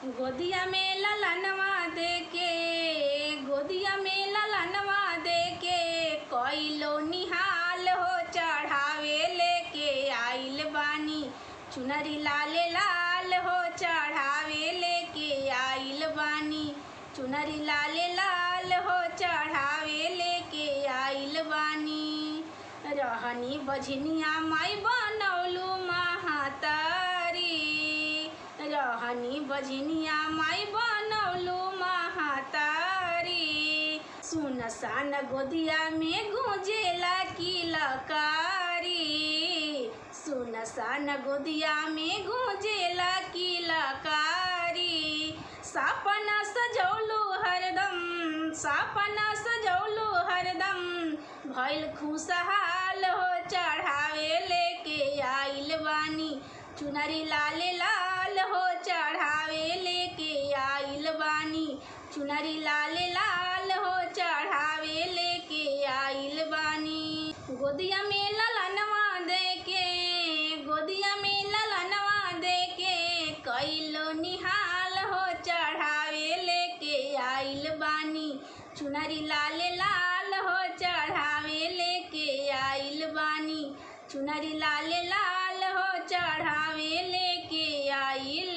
गोदिया में ललनवा दे के, गोदिया में ललनवा दे के कइलो निहाल हो चढ़ावे लेके आइल बानी। चुनरी लाले लाल हो चढ़ावे लेके आइल बानी। चुनरी लाले लाल हो चढ़ावे लेके आइल बानी। रहनी बझनिया माई बनौलू महातारी। रहनी बझनिया माई बनौलू महातारी। सुनसान गोदिया में गूंजेला किलकारी। सुनसान गोदिया में गूंजेला किलकारी। सपना सजौलू हरदम, सपना सजौलू हरदम भइल खुशहाल हो चढ़ावे लेके आइल बानी। चुनरी लाले लाल हो चढ़ावे लेके आइल बानी। चुनरी लाले लाल हो चढ़ावे लेके आइल बानी। गोदिया में ललनवा दे के, गोदिया में ललनवा दे के कइलो निहाल हो चढ़ावे लेके आइल बानी। चुनरी लाले लाल हो चढ़ावे लेके आइल बानी। चुनरी लाले लाल हो चढ़ावे लेके आइल